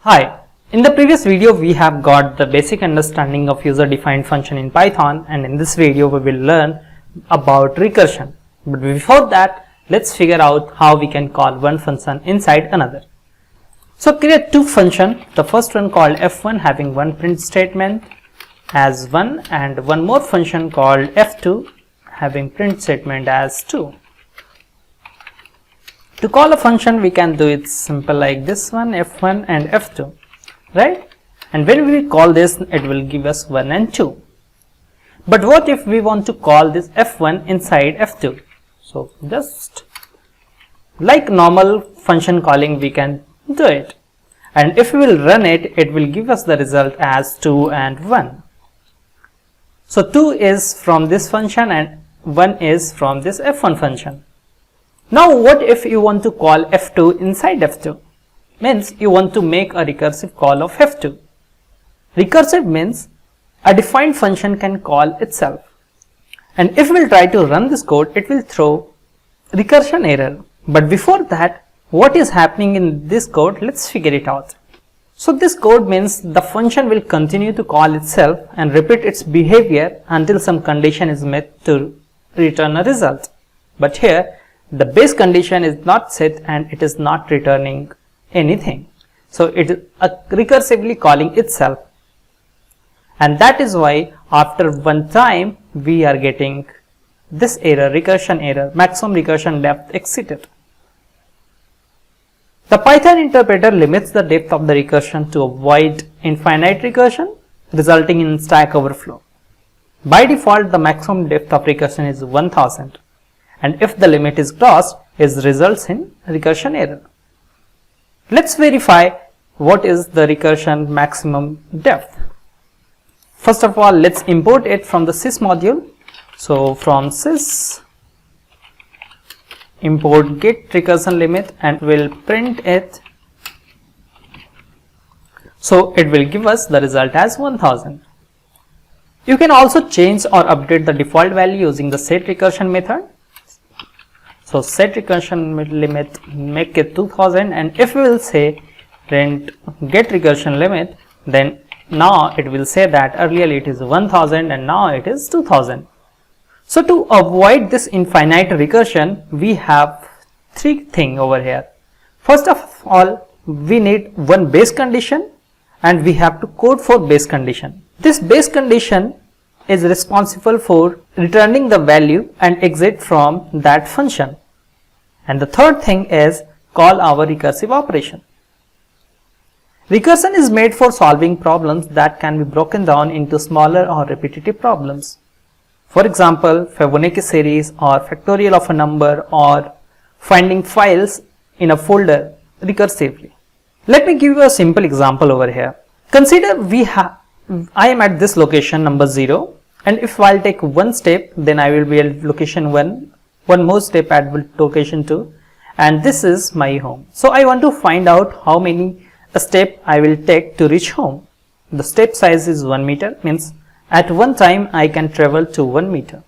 Hi, in the previous video we have got the basic understanding of user-defined function in Python, and in this video we will learn about recursion. But before that, let's figure out how we can call one function inside another. So create two functions, the first one called f1 having one print statement as 1 and one more function called f2 having print statement as 2. To call a function we can do it simple like this one, f1 and f2, right? And when we call this, it will give us 1 and 2. But what if we want to call this f1 inside f2? So just like normal function calling we can do it, and if we will run it, it will give us the result as 2 and 1. So 2 is from this function and 1 is from this f1 function. Now what if you want to call f2 inside f2? Means you want to make a recursive call of f2. Recursive means a defined function can call itself, and if we will try to run this code, it will throw recursion error. But before that, what is happening in this code, let's figure it out. So this code means the function will continue to call itself and repeat its behavior until some condition is met to return a result. But here the base condition is not set and it is not returning anything. So it is recursively calling itself, and that is why after one time we are getting this error, recursion error, maximum recursion depth exceeded. The Python interpreter limits the depth of the recursion to avoid infinite recursion, resulting in stack overflow. By default, the maximum depth of recursion is 1000. And if the limit is crossed, it results in recursion error. Let's verify what is the recursion maximum depth. First of all, let's import it from the sys module. So from sys import get recursion limit and we'll print it. So it will give us the result as 1000. You can also change or update the default value using the set recursion method. So set recursion limit, make it 2000, and if we will say print get recursion limit, then now it will say that earlier it is 1000 and now it is 2000. So to avoid this infinite recursion, we have three things over here. First of all, we need one base condition and we have to code for base condition. This base condition is responsible for returning the value and exit from that function. And the third thing is call our recursive operation. Recursion is made for solving problems that can be broken down into smaller or repetitive problems. For example, Fibonacci series or factorial of a number or finding files in a folder recursively. Let me give you a simple example over here. Consider I am at this location number 0, and if I'll take one step, then I will be at location 1, one more step at location 2, and this is my home. So I want to find out how many steps I will take to reach home. The step size is 1 meter, means at one time I can travel to 1 meter.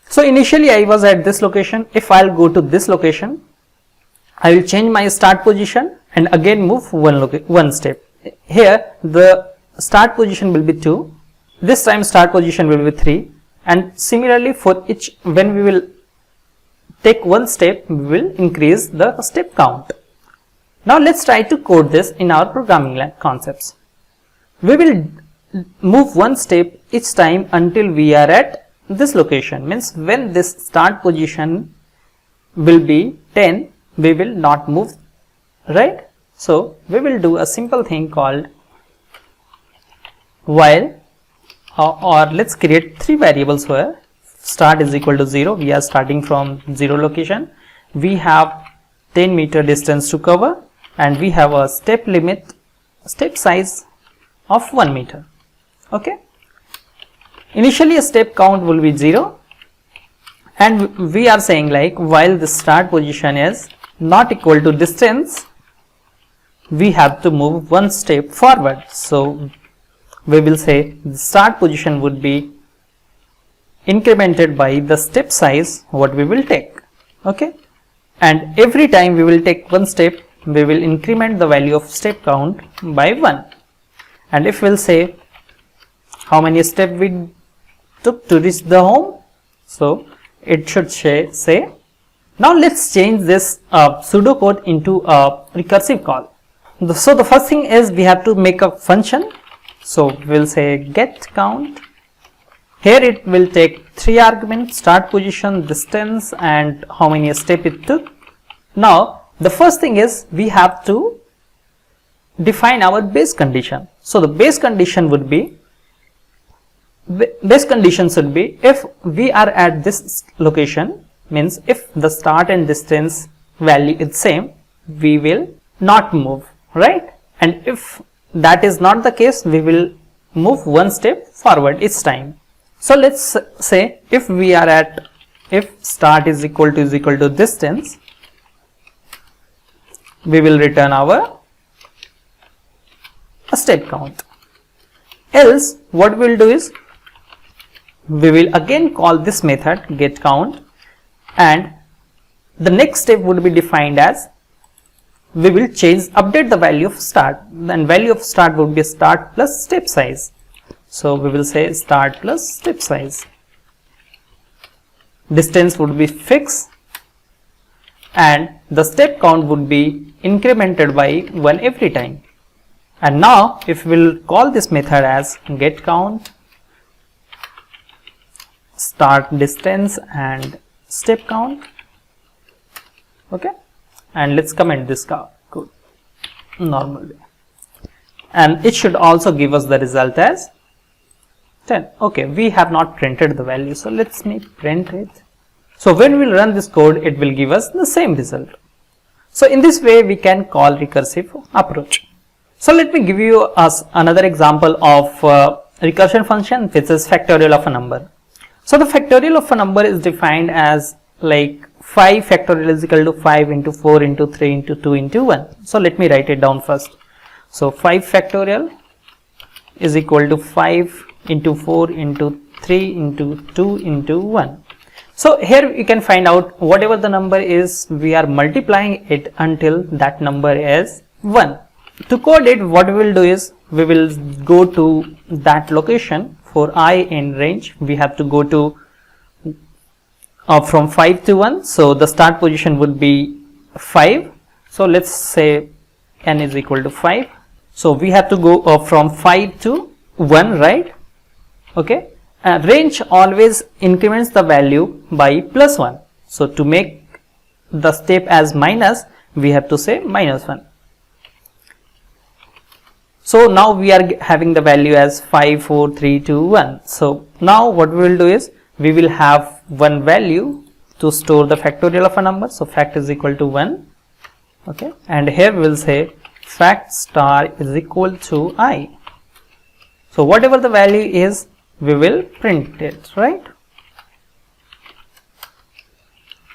So initially I was at this location. If I'll go to this location, I will change my start position and again move one step. Here the start position will be 2, this time start position will be 3, and similarly for each, when we will take one step, we will increase the step count. Now let's try to code this in our programming concepts. We will move one step each time until we are at this location, means when this start position will be 10, we will not move, right? So we will do a simple thing called while, or let's create three variables here. Start is equal to 0, we are starting from 0 location, we have 10 meter distance to cover, and we have a step limit, step size of 1 meter. Okay, initially a step count will be 0, and we are saying like while the start position is not equal to distance, we have to move one step forward. So we will say the start position would be incremented by the step size what we will take. Okay, and every time we will take one step, we will increment the value of step count by 1. And if we'll say how many steps we took to reach the home, so it should say. Now let's change this pseudocode into a recursive call. So the first thing is we have to make a function. So we'll say get count. Here it will take 3 arguments: start position, distance, and how many steps it took. Now the first thing is we have to define our base condition. So the base condition should be if we are at this location, means if the start and distance value is same, we will not move, right? And if that is not the case, we will move 1 step forward each time. So let's say if we are at, if start is equal to distance, we will return our step count. Else what we will do is we will again call this method get count, and the next step would be defined as we will update the value of start, and value of start would be start plus step size. So we will say start plus step size. Distance would be fixed and the step count would be incremented by 1 every time. And now if we will call this method as get count, start distance and step count, okay, and let's comment this code normally, and it should also give us the result as 10. Okay, we have not printed the value, so let's print it. So when we will run this code, it will give us the same result. So in this way we can call recursive approach. So let me give you another example of recursion function, which is factorial of a number. So the factorial of a number is defined as like 5 factorial is equal to 5 into 4 into 3 into 2 into 1. So let me write it down first. So 5 factorial is equal to 5 into 4 into 3 into 2 into 1. So here you can find out whatever the number is, we are multiplying it until that number is 1. To code it, what we will do is we will go to that location. For I in range, we have to go to from 5 to 1. So the start position would be 5. So let's say n is equal to 5. So we have to go from 5 to 1, right? Okay. Range always increments the value by plus 1. So to make the step as minus, we have to say minus 1. So now we are having the value as 5, 4, 3, 2, 1. So now what we will do is we will have one value to store the factorial of a number. So fact is equal to 1. Okay. And here we will say fact star is equal to I. So whatever the value is, we will print it, right?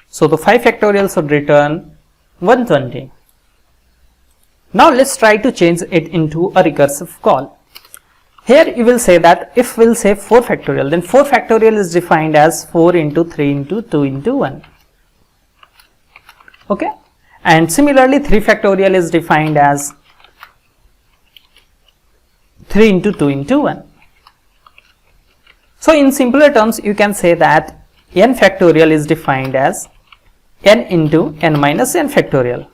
So the 5 factorial should return 120. Now let's try to change it into a recursive call. Here you will say that if we'll say 4 factorial, then 4 factorial is defined as 4 into 3 into 2 into 1. Okay. And similarly 3 factorial is defined as 3 into 2 into 1. So in simpler terms, you can say that n factorial is defined as n into n minus n factorial.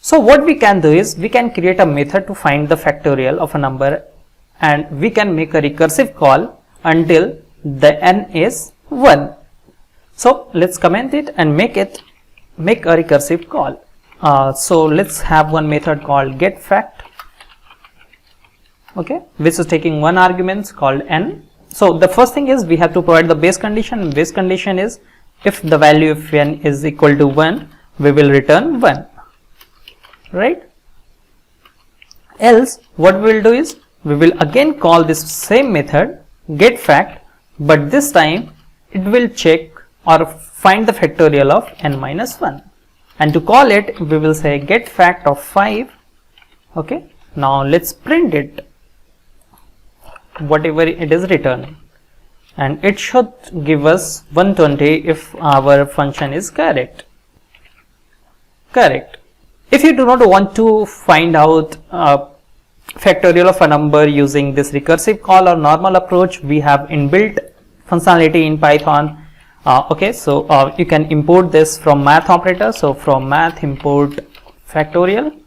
So what we can do is we can create a method to find the factorial of a number, and we can make a recursive call until the n is 1. So let's comment it and make a recursive call. So let's have one method called getFact, okay, which is taking one argument called n. So the first thing is we have to provide the base condition. Base condition is if the value of n is equal to 1, we will return 1, right? Else what we will do is we will again call this same method getFact, but this time it will check or find the factorial of n minus 1, and to call it we will say getFact of 5. Okay, now let's print it, whatever it is returning, and it should give us 120 if our function is correct. If you do not want to find out factorial of a number using this recursive call or normal approach, we have inbuilt functionality in Python. Okay, so you can import this from math operator. So from math import factorial,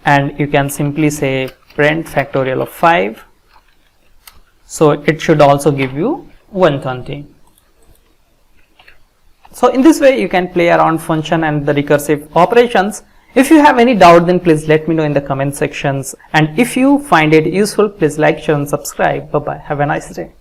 and you can simply say print factorial of 5. So it should also give you 120. So in this way you can play around function and the recursive operations. If you have any doubt, then please let me know in the comment sections, and if you find it useful, please like, share and subscribe. Bye bye. Have a nice day.